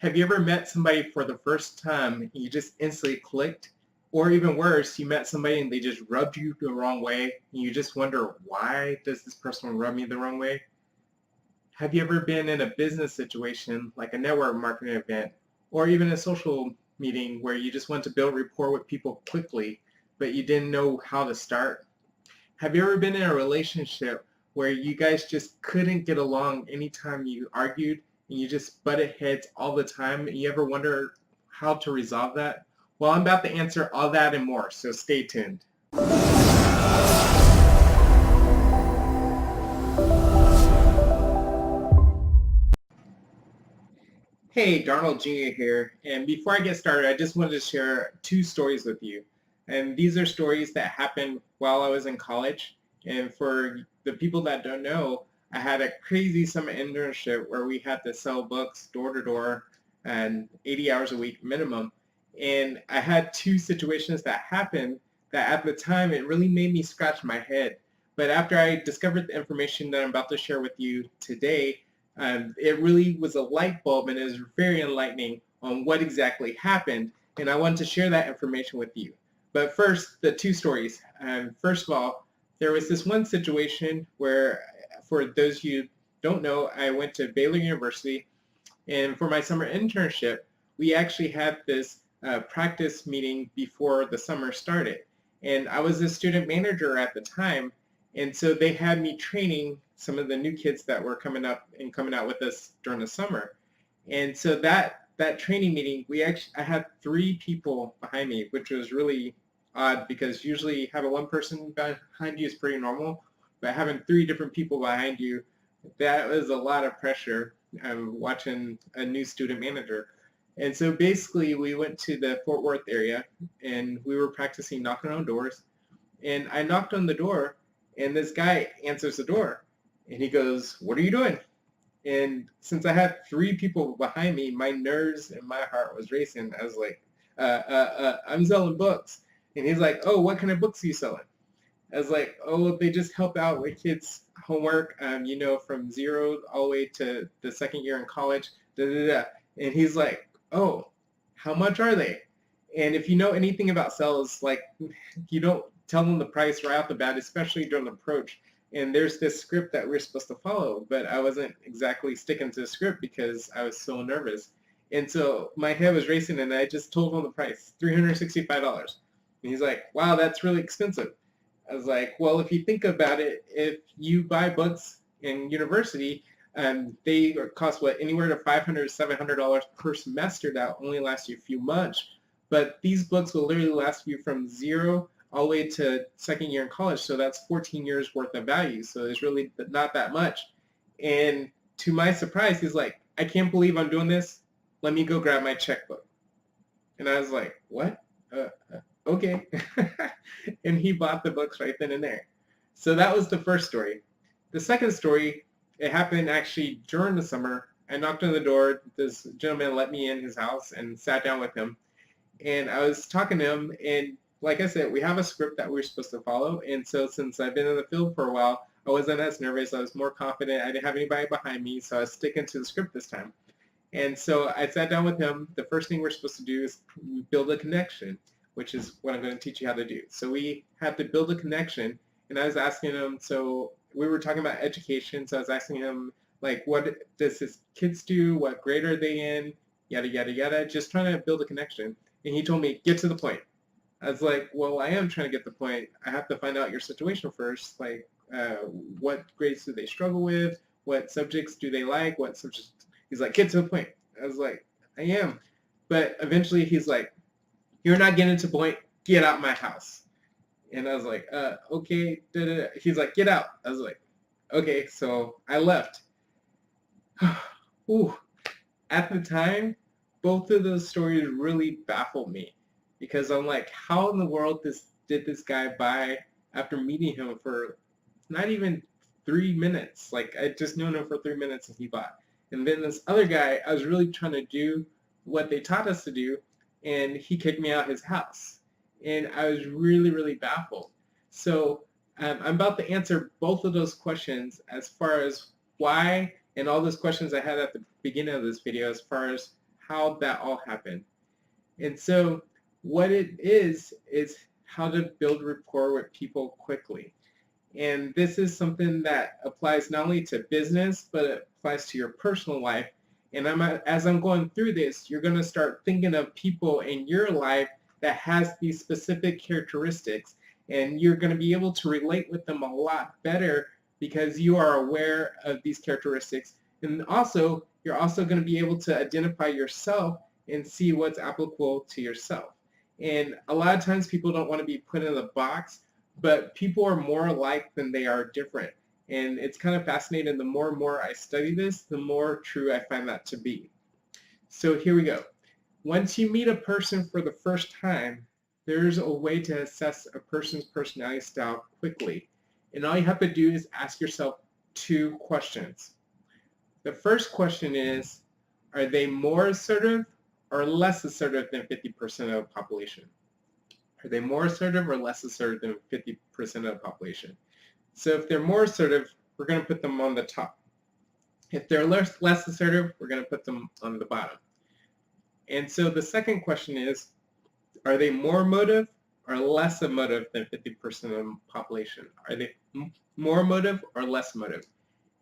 Have you ever met somebody for the first time and you just instantly clicked? Or even worse, you met somebody and they just rubbed you the wrong way and you just wonder, why does this person rub me the wrong way? Have you ever been in a business situation like a network marketing event or even a social meeting where you just want to build rapport with people quickly, but you didn't know how to start? Have you ever been in a relationship where you guys just couldn't get along anytime you argued and you just butted heads all the time and you ever wonder how to resolve that? Well, I'm about to answer all that and more, so stay tuned. Hey, Darnold Jr. here, and before I get started, I just wanted to share two stories with you. And these are stories that happened while I was in college. And for the people that don't know, I had a crazy summer internship where we had to sell books door to door and 80 hours a week minimum. And I had two situations that happened that at the time it really made me scratch my head. But after I discovered the information that I'm about to share with you today, it really was a light bulb and it was very enlightening on what exactly happened. And I wanted to share that information with you. But first, the two stories. First of all, there was this one situation where, for those of you who don't know, I went to Baylor University, and for my summer internship, we actually had this practice meeting before the summer started. And I was a student manager at the time, and so they had me training some of the new kids that were coming up and coming out with us during the summer. And so that training meeting, I had three people behind me, which was really odd because usually having one person behind you is pretty normal, but having three different people behind you, that was a lot of pressure. Watching a new student manager. And so basically we went to the Fort Worth area and we were practicing knocking on doors. And I knocked on the door and this guy answers the door and he goes, "What are you doing?" And since I had three people behind me, my nerves and my heart was racing. I was like, I'm selling books. And he's like, "Oh, what kind of books are you selling?" I was like, "Oh, they just help out with kids' homework, from zero all the way to the second year in college, da da da." And he's like, "Oh, how much are they?" And if you know anything about sales, like you don't tell them the price right off the bat, especially during the approach. And there's this script that we're supposed to follow, but I wasn't exactly sticking to the script because I was so nervous. And so my head was racing, and I just told him the price, $365. And he's like, "Wow, that's really expensive." I was like, "Well, if you think about it, if you buy books in university, they cost anywhere to $500 to $700 per semester. That only lasts you a few months. But these books will literally last you from zero all the way to second year in college. So that's 14 years worth of value. So it's really not that much." And to my surprise, he's like, "I can't believe I'm doing this. Let me go grab my checkbook." And I was like, "What? Okay." And he bought the books right then and there. So that was the first story. The second story, it happened actually during the summer. I knocked on the door. This gentleman let me in his house and sat down with him. And I was talking to him, and like I said, we have a script that we're supposed to follow. And so since I've been in the field for a while, I wasn't as nervous. I was more confident. I didn't have anybody behind me, so I was sticking to the script this time. And so I sat down with him. The first thing we're supposed to do is build a connection, which is what I'm going to teach you how to do. So we have to build a connection. And I was asking him, so we were talking about education. So I was asking him, like, what does his kids do? What grade are they in? Yada, yada, yada. Just trying to build a connection. And he told me, "Get to the point." I was like, "Well, I am trying to get the point. I have to find out your situation first. Like, what grades do they struggle with? What subjects do they like? What subjects?" He's like, "Get to the point." I was like, "I am." But eventually he's like, "You're not getting to the point. Get out my house." And I was like, "Okay." Da, da, da. He's like, "Get out." I was like, "Okay." So I left. Ooh. At the time, both of those stories really baffled me because I'm like, how in the world did this guy buy after meeting him for not even 3 minutes? Like, I just known him for 3 minutes and he bought. And then this other guy, I was really trying to do what they taught us to do, and he kicked me out of his house. And I was really, really baffled. So I'm about to answer both of those questions as far as why, and all those questions I had at the beginning of this video as far as how that all happened. And so what it is how to build rapport with people quickly. And this is something that applies not only to business, but it applies to your personal life. And as I'm going through this, you're going to start thinking of people in your life that has these specific characteristics, and you're going to be able to relate with them a lot better because you are aware of these characteristics. And also, you're also going to be able to identify yourself and see what's applicable to yourself. And a lot of times people don't want to be put in a box, but people are more alike than they are different. And it's kind of fascinating. The more and more I study this, the more true I find that to be. So here we go. Once you meet a person for the first time, there's a way to assess a person's personality style quickly. And all you have to do is ask yourself 2 questions. The first question is, are they more assertive or less assertive than 50% of the population? Are they more assertive or less assertive than 50% of the population? So if they're more assertive, we're going to put them on the top. If they're less assertive, we're going to put them on the bottom. And so the second question is, are they more emotive or less emotive than 50% of the population? Are they more emotive or less emotive?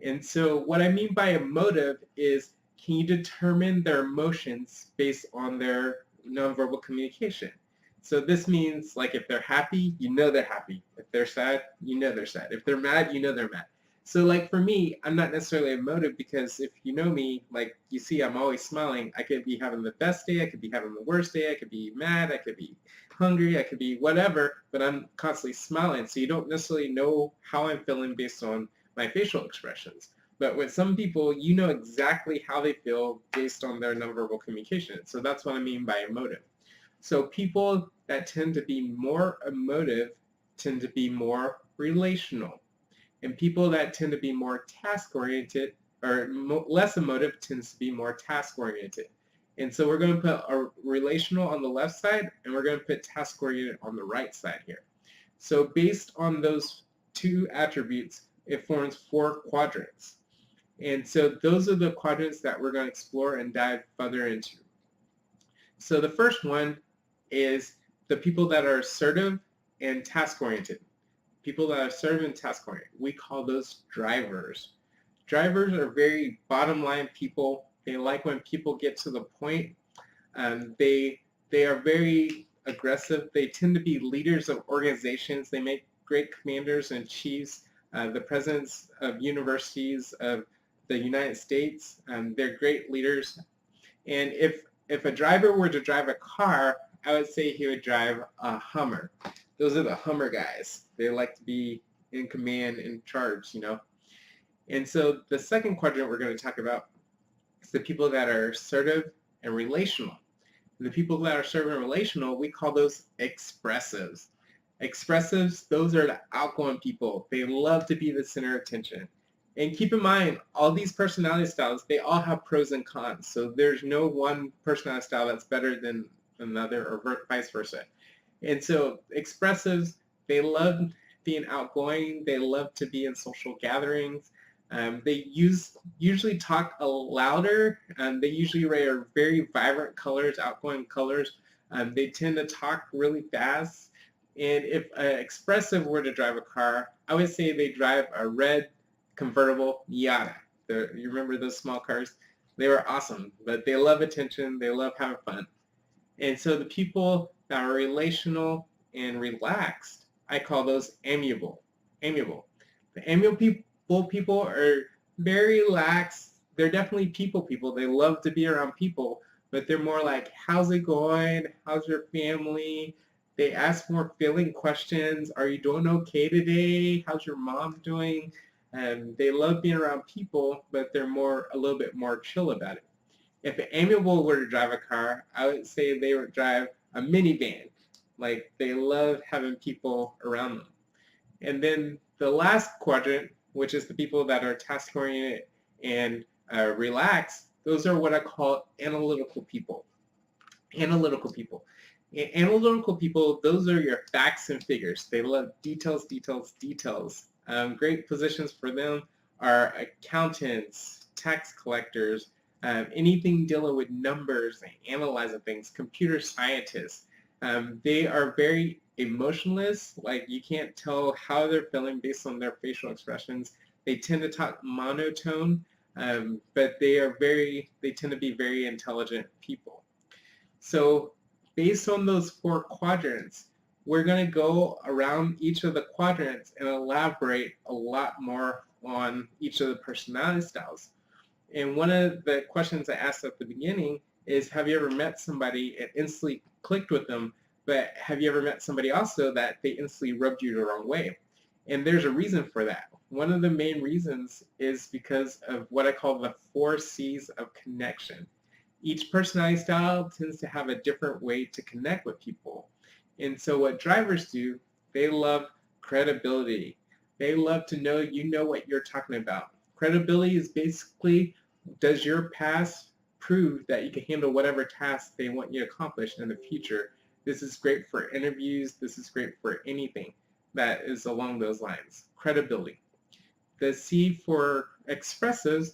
And so what I mean by emotive is, can you determine their emotions based on their nonverbal communication? So this means, like, if they're happy, you know they're happy. If they're sad, you know they're sad. If they're mad, you know they're mad. So like for me, I'm not necessarily emotive because if you know me, like you see, I'm always smiling. I could be having the best day, I could be having the worst day, I could be mad, I could be hungry, I could be whatever, but I'm constantly smiling. So you don't necessarily know how I'm feeling based on my facial expressions. But with some people, you know exactly how they feel based on their nonverbal communication. So that's what I mean by emotive. So people that tend to be more emotive tend to be more relational. And people that tend to be more task-oriented or less emotive tends to be more task-oriented. And so we're going to put a relational on the left side, and we're going to put task-oriented on the right side here. So based on those 2 attributes, it forms 4 quadrants. And so those are the quadrants that we're going to explore and dive further into. So the first one is the people that are assertive and task-oriented. People that are assertive and task-oriented, we call those drivers. Drivers are very bottom-line people. They like when people get to the point. They are very aggressive. They tend to be leaders of organizations. They make great commanders and chiefs, the presidents of universities of the United States. They're great leaders. And if a driver were to drive a car, I would say he would drive a Hummer. Those are the Hummer guys. They like to be in command, in charge, you know. And so the second quadrant we're going to talk about is the people that are assertive and relational. The people that are assertive and relational, we call those expressives. Expressives, those are the outgoing people. They love to be the center of attention. And keep in mind, all these personality styles, they all have pros and cons. So there's no one personality style that's better than another or vice versa. And so expressives, they love being outgoing. They love to be in social gatherings. They usually talk louder. They usually wear very vibrant colors, outgoing colors. They tend to talk really fast. And if an expressive were to drive a car, I would say they drive a red convertible Miata. You remember those small cars? They were awesome, but they love attention. They love having fun. And so the people that are relational and relaxed, I call those amiable. Amiable. The amiable people are very relaxed. They're definitely people. They love to be around people, but they're more like, how's it going? How's your family? They ask more feeling questions. Are you doing okay today? How's your mom doing? They love being around people, but they're a little bit more chill about it. If an amiable were to drive a car, I would say they would drive a minivan. Like, they love having people around them. And then the last quadrant, which is the people that are task-oriented and relaxed, those are what I call analytical people. Analytical people. Analytical people, those are your facts and figures. They love details. Great positions for them are accountants, tax collectors, anything dealing with numbers and analyzing things, computer scientists. They are very emotionless. Like you can't tell how they're feeling based on their facial expressions. They tend to talk monotone, but they tend to be very intelligent people. So based on those 4 quadrants, we're going to go around each of the quadrants and elaborate a lot more on each of the personality styles. And one of the questions I asked at the beginning is, have you ever met somebody and instantly clicked with them, but have you ever met somebody also that they instantly rubbed you the wrong way? And there's a reason for that. One of the main reasons is because of what I call the 4 C's of connection. Each personality style tends to have a different way to connect with people. And so what drivers do, they love credibility. They love to know you know what you're talking about. Credibility is basically, does your past prove that you can handle whatever task they want you to accomplish in the future? This is great for interviews. This is great for anything that is along those lines. Credibility. The C for expressives,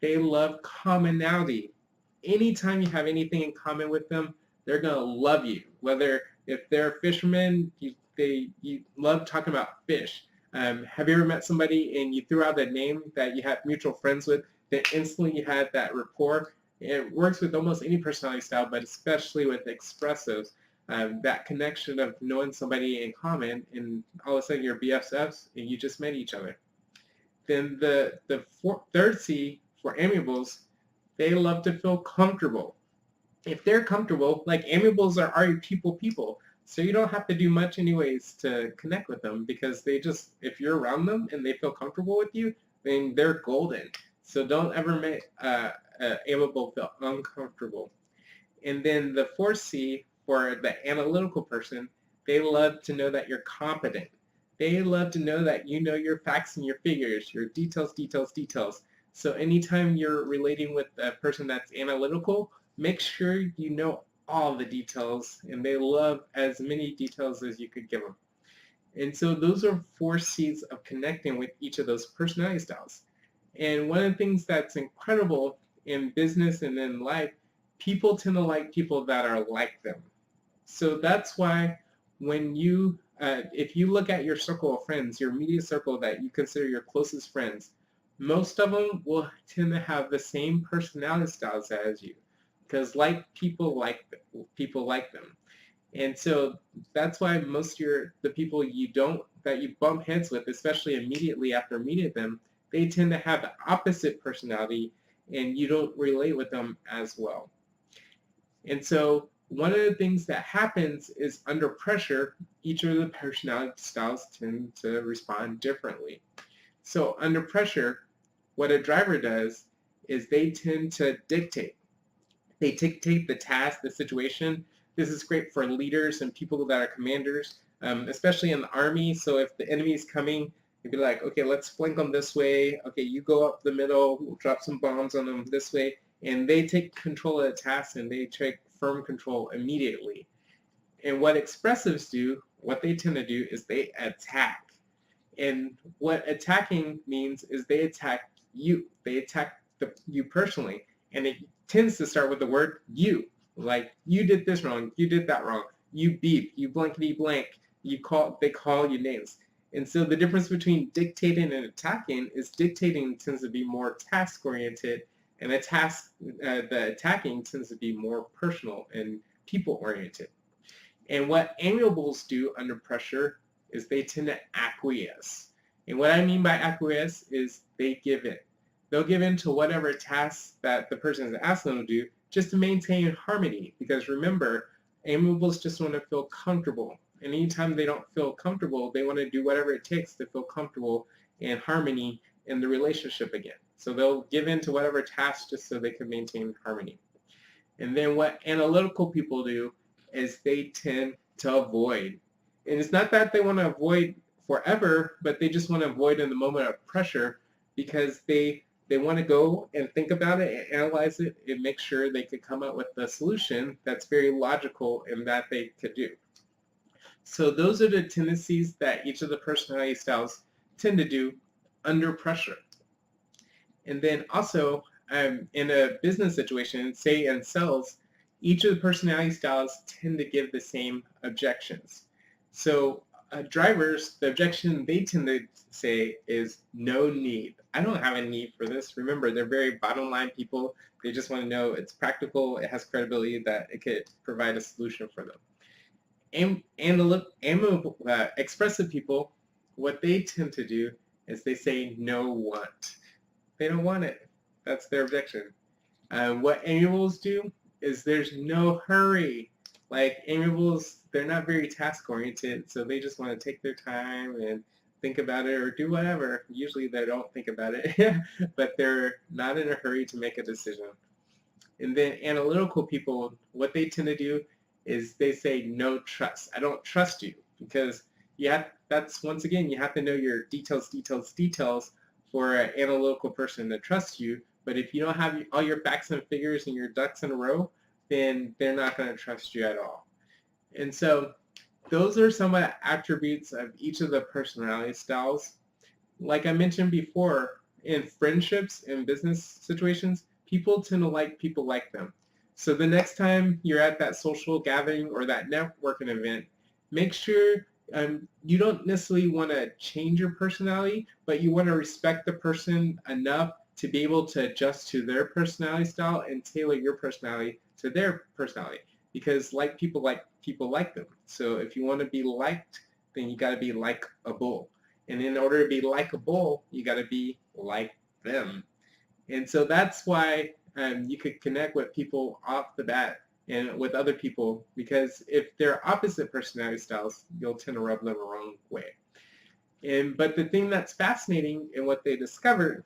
they love commonality. Anytime you have anything in common with them, they're going to love you. Whether if they're a fisherman, you love talking about fish. Have you ever met somebody and you threw out a name that you had mutual friends with, then instantly you had that rapport? It works with almost any personality style, but especially with expressives. That connection of knowing somebody in common, and all of a sudden you're BFFs and you just met each other. Then the third C for amiables, they love to feel comfortable. If they're comfortable, like amiables are already people, so you don't have to do much anyways to connect with them because they just, if you're around them and they feel comfortable with you, then they're golden. So don't ever make amiable feel uncomfortable. And then the 4C for the analytical person, they love to know that you're competent. They love to know that you know your facts and your figures, your details. So anytime you're relating with a person that's analytical, make sure you know all the details, and they love as many details as you could give them. And so those are 4 C's of connecting with each of those personality styles. And one of the things that's incredible in business and in life, people tend to like people that are like them. So that's why when you, if you look at your circle of friends, your immediate circle that you consider your closest friends, most of them will tend to have the same personality styles as you, because people like them. And so that's why most of the people that you bump heads with, especially immediately after meeting them, they tend to have the opposite personality and you don't relate with them as well. And so one of the things that happens is under pressure, each of the personality styles tend to respond differently. So under pressure, what a driver does is they tend to dictate. They dictate the task, the situation. This is great for leaders and people that are commanders, especially in the army. So if the enemy is coming, you'd be like, okay, let's flank them this way. Okay, you go up the middle, we'll drop some bombs on them this way. And they take control of the task and they take firm control immediately. And what expressives do, what they tend to do is they attack. And what attacking means is they attack you. They attack you personally. And it tends to start with the word you. Like, you did this wrong, you did that wrong, you beep, you blankety blank, they call you names. And so the difference between dictating and attacking is dictating tends to be more task-oriented, and the attacking tends to be more personal and people-oriented. And what amiables do under pressure is they tend to acquiesce. And what I mean by acquiesce is they give in. They'll give in to whatever tasks that the person is asking them to do just to maintain harmony. Because remember, amiables just want to feel comfortable. And anytime they don't feel comfortable, they want to do whatever it takes to feel comfortable and harmony in the relationship again. So they'll give in to whatever task just so they can maintain harmony. And then what analytical people do is they tend to avoid. And it's not that they want to avoid forever, but they just want to avoid in the moment of pressure because they want to go and think about it and analyze it and make sure they could come up with a solution that's very logical and that they could do. So those are the tendencies that each of the personality styles tend to do under pressure. And then also, in a business situation, say in sales, each of the personality styles tend to give the same objections. So drivers, the objection they tend to say is no need. I don't have a need for this. Remember, they're very bottom line people. They just want to know it's practical, it has credibility, that it could provide a solution for them. Expressive people, what they tend to do is they say no want. They don't want it. That's their objection. What amiables do is there's no hurry. Like amiables, they're not very task oriented, so they just want to take their time and think about it or do whatever. Usually they don't think about it, but they're not in a hurry to make a decision. And then analytical people, what they tend to do is they say no trust. I don't trust you, because that's once again, you have to know your details for an analytical person to trust you. But if you don't have all your facts and figures and your ducks in a row, then they're not going to trust you at all. And so those are some of the attributes of each of the personality styles. Like I mentioned before, in friendships and business situations, people tend to like people like them. So the next time you're at that social gathering or that networking event, make sure you don't necessarily want to change your personality, but you want to respect the person enough to be able to adjust to their personality style and tailor your personality to their personality. Because like people like them. So if you want to be liked, then you got to be likeable. And in order to be likeable, you got to be like them. And so that's why you could connect with people off the bat and with other people, because if they're opposite personality styles, you'll tend to rub them the wrong way. But the thing that's fascinating in what they discovered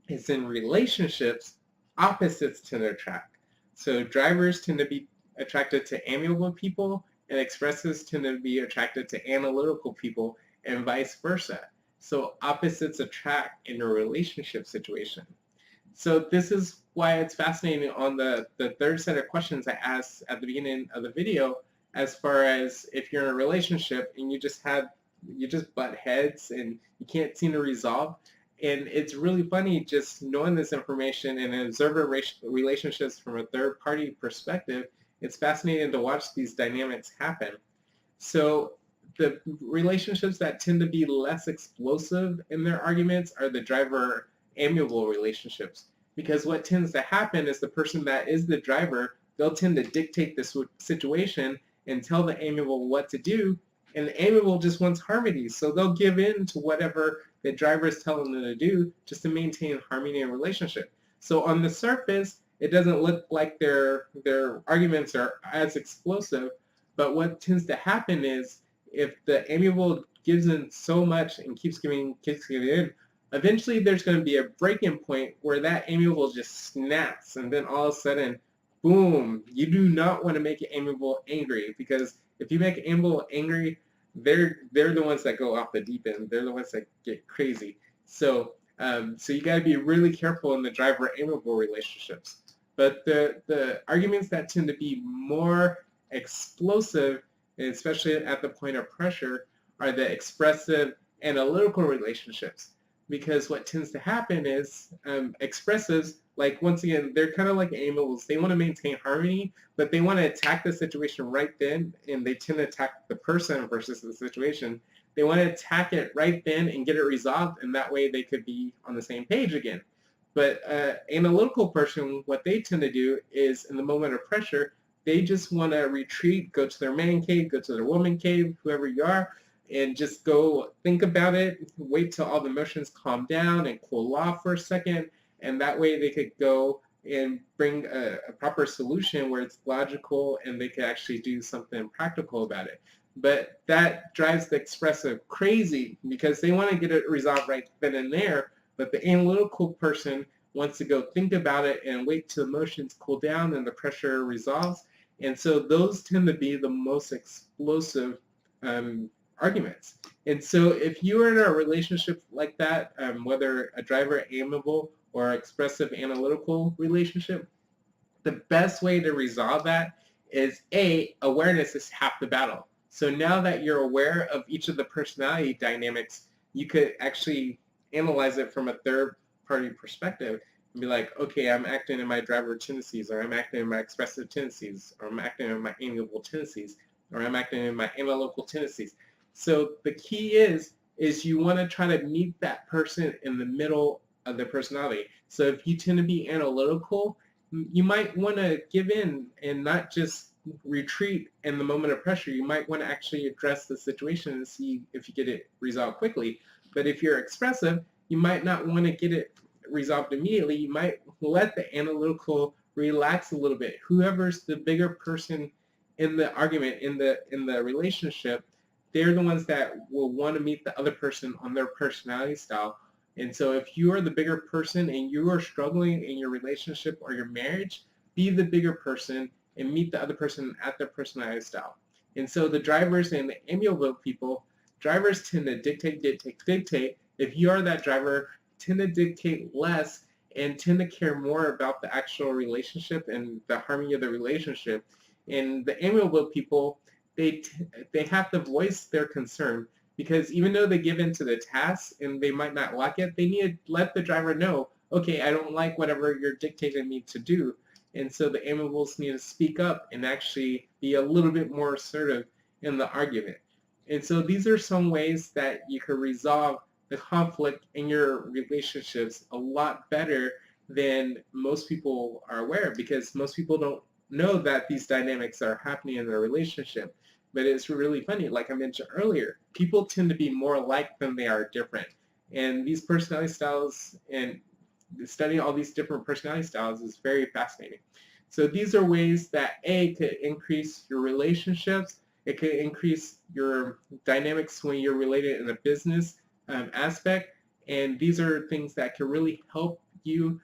is in relationships, opposites tend to attract. So drivers tend to be attracted to amiable people, and expressives tend to be attracted to analytical people, and vice versa. So opposites attract in a relationship situation. So this is why it's fascinating on the third set of questions I asked at the beginning of the video, as far as if you're in a relationship and you just butt heads and you can't seem to resolve. And it's really funny just knowing this information and observing relationships from a third party perspective. It's fascinating to watch these dynamics happen. So the relationships that tend to be less explosive in their arguments are the driver amiable relationships, because what tends to happen is the person that is the driver, they'll tend to dictate the situation and tell the amiable what to do, and the amiable just wants harmony, so they'll give in to whatever the driver is telling them to do just to maintain harmony in a relationship. So on the surface, it doesn't look like their arguments are as explosive, but what tends to happen is if the amiable gives in so much and keeps giving in, eventually there's going to be a breaking point where that amiable just snaps, and then all of a sudden, boom, you do not want to make an amiable angry, because if you make an amiable angry, they're the ones that go off the deep end. They're the ones that get crazy. So you got to be really careful in the driver amiable relationships. But the arguments that tend to be more explosive, especially at the point of pressure, are the expressive analytical relationships. Because what tends to happen is expressives, like once again, they're kind of like animals. They want to maintain harmony, but they want to attack the situation right then, and they tend to attack the person versus the situation. They want to attack it right then and get it resolved, and that way they could be on the same page again. But analytical person, what they tend to do is in the moment of pressure, they just want to retreat, go to their man cave, go to their woman cave, whoever you are, and just go think about it, wait till all the emotions calm down and cool off for a second, and that way they could go and bring a proper solution where it's logical and they could actually do something practical about it. But that drives the expressive crazy because they want to get it resolved right then and there, but the analytical person wants to go think about it and wait till emotions cool down and the pressure resolves. And so those tend to be the most explosive arguments. And so if you are in a relationship like that, whether a driver amiable or expressive analytical relationship, the best way to resolve that is awareness is half the battle. So now that you're aware of each of the personality dynamics, you could actually analyze it from a third party perspective and be like, okay, I'm acting in my driver tendencies, or I'm acting in my expressive tendencies, or I'm acting in my amiable tendencies, or I'm acting in my analytical tendencies. So the key is you want to try to meet that person in the middle of their personality. So if you tend to be analytical, you might want to give in and not just retreat in the moment of pressure. You might want to actually address the situation and see if you get it resolved quickly. But if you're expressive, you might not want to get it resolved immediately. You might let the analytical relax a little bit. Whoever's the bigger person in the argument, in the relationship, they're the ones that will want to meet the other person on their personality style. And so if you are the bigger person and you are struggling in your relationship or your marriage, be the bigger person and meet the other person at their personality style. And so the drivers and the amiable people, drivers tend to dictate. If you are that driver, tend to dictate less and tend to care more about the actual relationship and the harmony of the relationship. And the amiable people, they have to voice their concern, because even though they give into the task and they might not like it, they need to let the driver know, okay, I don't like whatever you're dictating me to do. And so the amiables need to speak up and actually be a little bit more assertive in the argument. And so these are some ways that you can resolve the conflict in your relationships a lot better than most people are aware, because most people don't know that these dynamics are happening in their relationship. But it's really funny, like I mentioned earlier, people tend to be more alike than they are different. And these personality styles and studying all these different personality styles is very fascinating. So these are ways that could increase your relationships. It could increase your dynamics when you're related in a business aspect. And these are things that can really help you.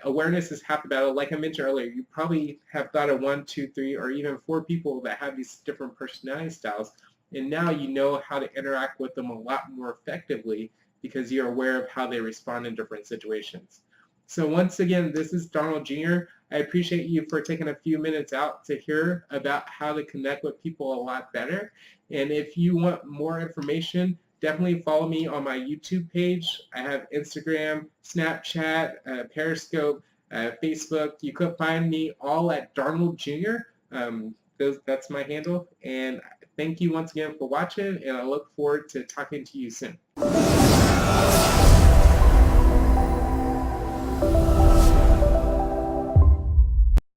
Awareness is half the battle. Like I mentioned earlier, you probably have thought of 1, 2, 3, or even 4 people that have these different personality styles. And now you know how to interact with them a lot more effectively because you're aware of how they respond in different situations. So once again, this is Donald Jr. I appreciate you for taking a few minutes out to hear about how to connect with people a lot better. And if you want more information, definitely follow me on my YouTube page. I have Instagram, Snapchat, Periscope, Facebook. You could find me all at Darnold Jr. That's my handle. And thank you once again for watching, and I look forward to talking to you soon.